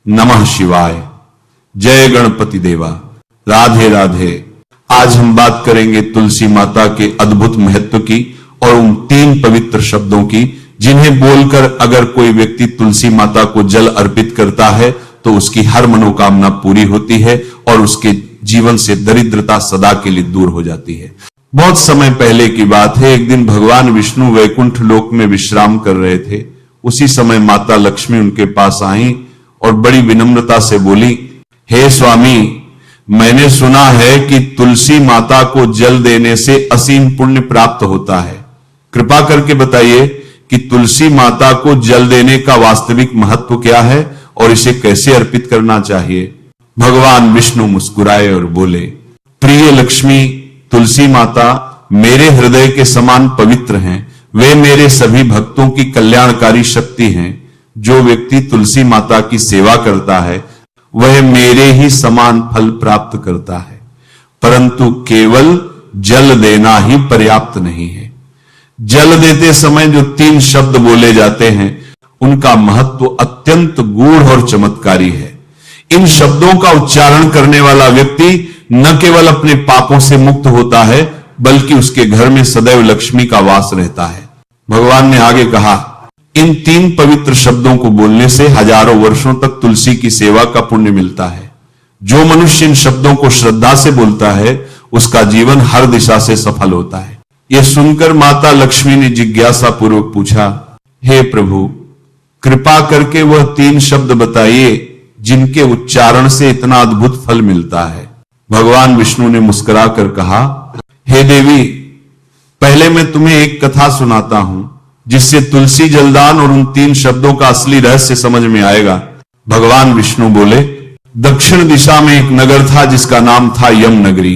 नमः शिवाय। जय गणपति देवा। राधे राधे। आज हम बात करेंगे तुलसी माता के अद्भुत महत्व की और उन 3 पवित्र शब्दों की जिन्हें बोलकर अगर कोई व्यक्ति तुलसी माता को जल अर्पित करता है तो उसकी हर मनोकामना पूरी होती है और उसके जीवन से दरिद्रता सदा के लिए दूर हो जाती है। बहुत समय पहले की बात है। एक दिन भगवान विष्णु वैकुंठ लोक में विश्राम कर रहे थे। उसी समय माता लक्ष्मी उनके पास आई और बड़ी विनम्रता से बोली, हे स्वामी, मैंने सुना है कि तुलसी माता को जल देने से असीम पुण्य प्राप्त होता है। कृपा करके बताइए कि तुलसी माता को जल देने का वास्तविक महत्व क्या है और इसे कैसे अर्पित करना चाहिए। भगवान विष्णु मुस्कुराए और बोले, प्रिय लक्ष्मी, तुलसी माता मेरे हृदय के समान पवित्र हैं। वे मेरे सभी भक्तों की कल्याणकारी शक्ति हैं। जो व्यक्ति तुलसी माता की सेवा करता है वह मेरे ही समान फल प्राप्त करता है, परंतु केवल जल देना ही पर्याप्त नहीं है। जल देते समय जो 3 शब्द बोले जाते हैं उनका महत्व अत्यंत गूढ़ और चमत्कारी है। इन शब्दों का उच्चारण करने वाला व्यक्ति न केवल अपने पापों से मुक्त होता है बल्कि उसके घर में सदैव लक्ष्मी का वास रहता है। भगवान ने आगे कहा, इन 3 पवित्र शब्दों को बोलने से हजारों वर्षों तक तुलसी की सेवा का पुण्य मिलता है। जो मनुष्य इन शब्दों को श्रद्धा से बोलता है उसका जीवन हर दिशा से सफल होता है। यह सुनकर माता लक्ष्मी ने जिज्ञासा पूर्वक पूछा, हे प्रभु, कृपा करके वह 3 शब्द बताइए जिनके उच्चारण से इतना अद्भुत फल मिलता है। भगवान विष्णु ने मुस्कुराकर कहा, हे देवी, पहले मैं तुम्हें एक कथा सुनाता हूं जिससे तुलसी जलदान और उन 3 शब्दों का असली रहस्य समझ में आएगा। भगवान विष्णु बोले, दक्षिण दिशा में एक नगर था जिसका नाम था यम नगरी।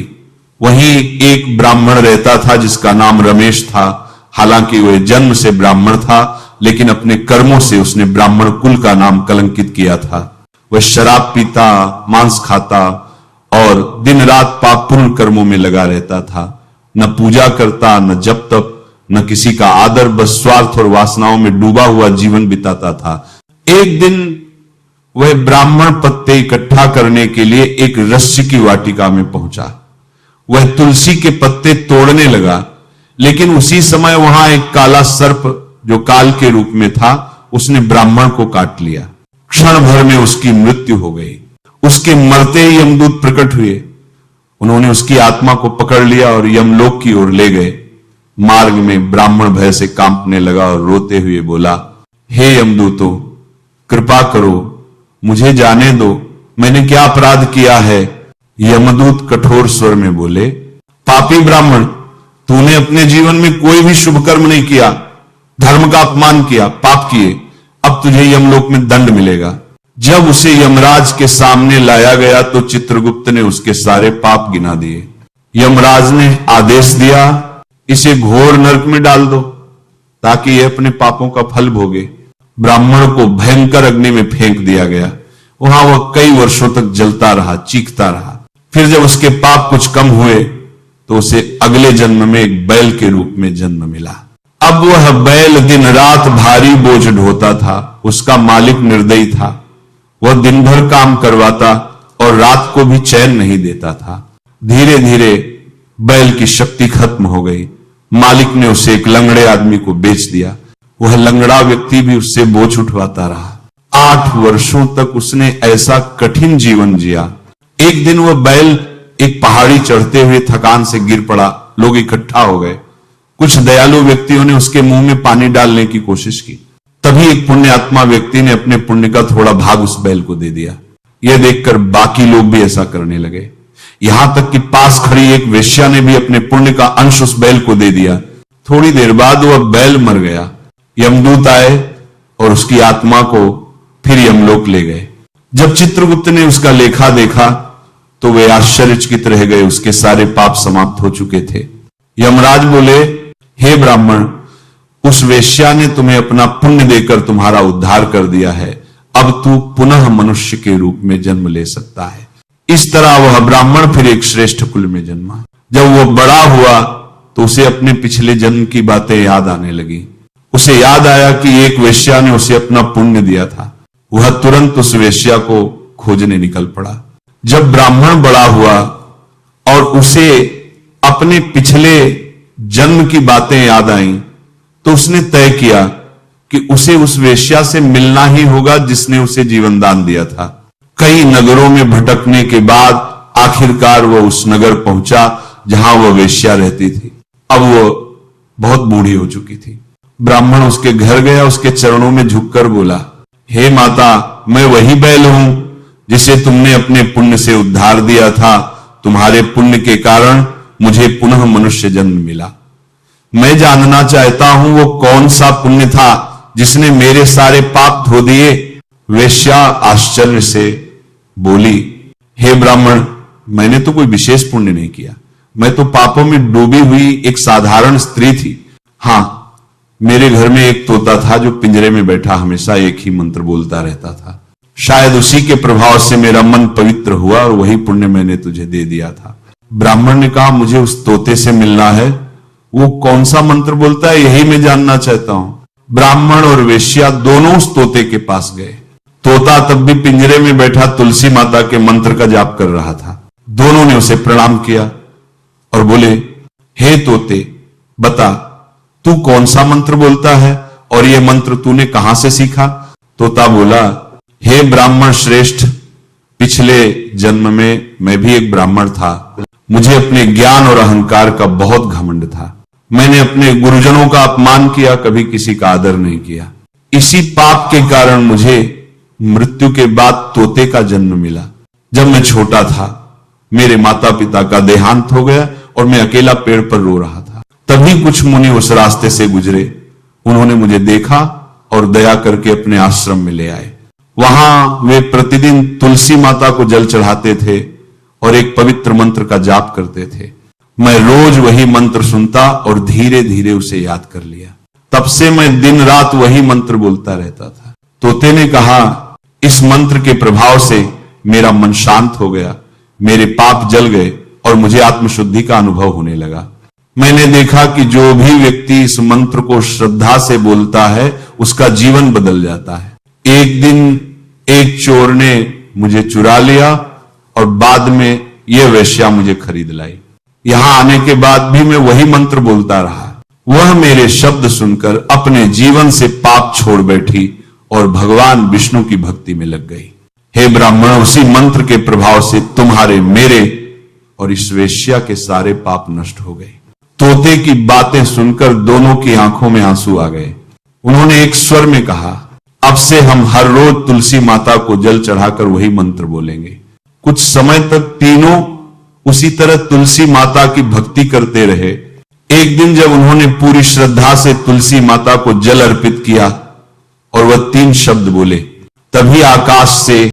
वहीं एक ब्राह्मण रहता था जिसका नाम रमेश था। हालांकि वह जन्म से ब्राह्मण था लेकिन अपने कर्मों से उसने ब्राह्मण कुल का नाम कलंकित किया था। वह शराब पीता, मांस खाता और दिन रात पापपूर्ण कर्मों में लगा रहता था। न पूजा करता, न जप तप, न किसी का आदर, बस स्वार्थ और वासनाओं में डूबा हुआ जीवन बिताता था। एक दिन वह ब्राह्मण पत्ते इकट्ठा करने के लिए एक रस्य की वाटिका में पहुंचा। वह तुलसी के पत्ते तोड़ने लगा, लेकिन उसी समय वहां एक काला सर्प जो काल के रूप में था उसने ब्राह्मण को काट लिया। क्षण भर में उसकी मृत्यु हो गई। उसके मरते ही यमदूत प्रकट हुए। उन्होंने उसकी आत्मा को पकड़ लिया और यमलोक की ओर ले गए। मार्ग में ब्राह्मण भय से कांपने लगा और रोते हुए बोला, हे यमदूतों, कृपा करो, मुझे जाने दो, मैंने क्या अपराध किया है। यमदूत कठोर स्वर में बोले, पापी ब्राह्मण, तूने अपने जीवन में कोई भी शुभ कर्म नहीं किया, धर्म का अपमान किया, पाप किए। अब तुझे यमलोक में दंड मिलेगा। जब उसे यमराज के सामने लाया गया तो चित्रगुप्त ने उसके सारे पाप गिना दिए। यमराज ने आदेश दिया, इसे घोर नरक में डाल दो ताकि यह अपने पापों का फल भोगे। ब्राह्मण को भयंकर अग्नि में फेंक दिया गया। वहां वह कई वर्षों तक जलता रहा, चीखता रहा। फिर जब उसके पाप कुछ कम हुए तो उसे अगले जन्म में एक बैल के रूप में जन्म मिला। अब वह बैल दिन रात भारी बोझ ढोता था। उसका मालिक निर्दयी था। वह दिन भर काम करवाता और रात को भी चैन नहीं देता था। धीरे धीरे बैल की शक्ति खत्म हो गई। मालिक ने उसे एक लंगड़े आदमी को बेच दिया। वह लंगड़ा व्यक्ति भी उससे बोझ उठवाता रहा। 8 वर्षों तक उसने ऐसा कठिन जीवन जिया। एक दिन वह बैल एक पहाड़ी चढ़ते हुए थकान से गिर पड़ा। लोग इकट्ठा हो गए। कुछ दयालु व्यक्तियों ने उसके मुंह में पानी डालने की कोशिश की। तभी एक पुण्यात्मा व्यक्ति ने अपने पुण्य का थोड़ा भाग उस बैल को दे दिया। यह देखकर बाकी लोग भी ऐसा करने लगे। यहां तक कि पास खड़ी एक वेश्या ने भी अपने पुण्य का अंश उस बैल को दे दिया। थोड़ी देर बाद वह बैल मर गया। यमदूत आए और उसकी आत्मा को फिर यमलोक ले गए। जब चित्रगुप्त ने उसका लेखा देखा तो वे आश्चर्यचकित रह गए। उसके सारे पाप समाप्त हो चुके थे। यमराज बोले, हे ब्राह्मण, उस वेश्या ने तुम्हें अपना पुण्य देकर तुम्हारा उद्धार कर दिया है। अब तू पुनः मनुष्य के रूप में जन्म ले सकता है। इस तरह वह ब्राह्मण फिर एक श्रेष्ठ कुल में जन्मा। जब वह बड़ा हुआ तो उसे अपने पिछले जन्म की बातें याद आने लगी। उसे याद आया कि एक वेश्या ने उसे अपना पुण्य दिया था। वह तुरंत उस वेश्या को खोजने निकल पड़ा। जब ब्राह्मण बड़ा हुआ और उसे अपने पिछले जन्म की बातें याद आईं, तो उसने तय किया कि उसे उस वेश्या से मिलना ही होगा जिसने उसे जीवन दान दिया था। कई नगरों में भटकने के बाद आखिरकार वह उस नगर पहुंचा जहां वह वेश्या रहती थी। अब वो बहुत बूढ़ी हो चुकी थी। ब्राह्मण उसके घर गया, उसके चरणों में झुककर बोला, हे माता, मैं वही बैल हूं जिसे तुमने अपने पुण्य से उद्धार दिया था। तुम्हारे पुण्य के कारण मुझे पुनः मनुष्य जन्म मिला। मैं जानना चाहता हूं वो कौन सा पुण्य था जिसने मेरे सारे पाप धो दिए। वेश्या आश्चर्य से बोली, हे ब्राह्मण, मैंने तो कोई विशेष पुण्य नहीं किया। मैं तो पापों में डूबी हुई एक साधारण स्त्री थी। हां, मेरे घर में एक तोता था जो पिंजरे में बैठा हमेशा एक ही मंत्र बोलता रहता था। शायद उसी के प्रभाव से मेरा मन पवित्र हुआ और वही पुण्य मैंने तुझे दे दिया था। ब्राह्मण ने कहा, मुझे उस तोते से मिलना है। वो कौन सा मंत्र बोलता है, यही मैं जानना चाहता हूं। ब्राह्मण और वेश्या दोनों उस तोते के पास गए। तोता तब भी पिंजरे में बैठा तुलसी माता के मंत्र का जाप कर रहा था। दोनों ने उसे प्रणाम किया और बोले, हे तोते, बता तू कौन सा मंत्र बोलता है और यह मंत्र तूने कहां से सीखा? तोता बोला, हे ब्राह्मण श्रेष्ठ, पिछले जन्म में मैं भी एक ब्राह्मण था। मुझे अपने ज्ञान और अहंकार का बहुत घमंड था। मैंने अपने गुरुजनों का अपमान किया, कभी किसी का आदर नहीं किया। इसी पाप के कारण मुझे मृत्यु के बाद तोते का जन्म मिला। जब मैं छोटा था, मेरे माता पिता का देहांत हो गया और मैं अकेला पेड़ पर रो रहा था। तभी कुछ मुनि उस रास्ते से गुजरे। उन्होंने मुझे देखा और दया करके अपने आश्रम में ले आए। वहां वे प्रतिदिन तुलसी माता को जल चढ़ाते थे और एक पवित्र मंत्र का जाप करते थे। मैं रोज वही मंत्र सुनता और धीरे धीरे उसे याद कर लिया। तब से मैं दिन रात वही मंत्र बोलता रहता था। तोते ने कहा, इस मंत्र के प्रभाव से मेरा मन शांत हो गया, मेरे पाप जल गए और मुझे आत्मशुद्धि का अनुभव होने लगा। मैंने देखा कि जो भी व्यक्ति इस मंत्र को श्रद्धा से बोलता है उसका जीवन बदल जाता है। एक दिन एक चोर ने मुझे चुरा लिया और बाद में यह वेश्या मुझे खरीद लाई। यहां आने के बाद भी मैं वही मंत्र बोलता रहा। वह मेरे शब्द सुनकर अपने जीवन से पाप छोड़ बैठी और भगवान विष्णु की भक्ति में लग गई। हे ब्राह्मण, उसी मंत्र के प्रभाव से तुम्हारे, मेरे और इस वेश्या के सारे पाप नष्ट हो गए। तोते की बातें सुनकर दोनों की आंखों में आंसू आ गए। उन्होंने एक स्वर में कहा, अब से हम हर रोज तुलसी माता को जल चढ़ाकर वही मंत्र बोलेंगे। कुछ समय तक तीनों उसी तरह तुलसी माता की भक्ति करते रहे। एक दिन जब उन्होंने पूरी श्रद्धा से तुलसी माता को जल अर्पित किया और वह 3 शब्द बोले, तभी आकाश से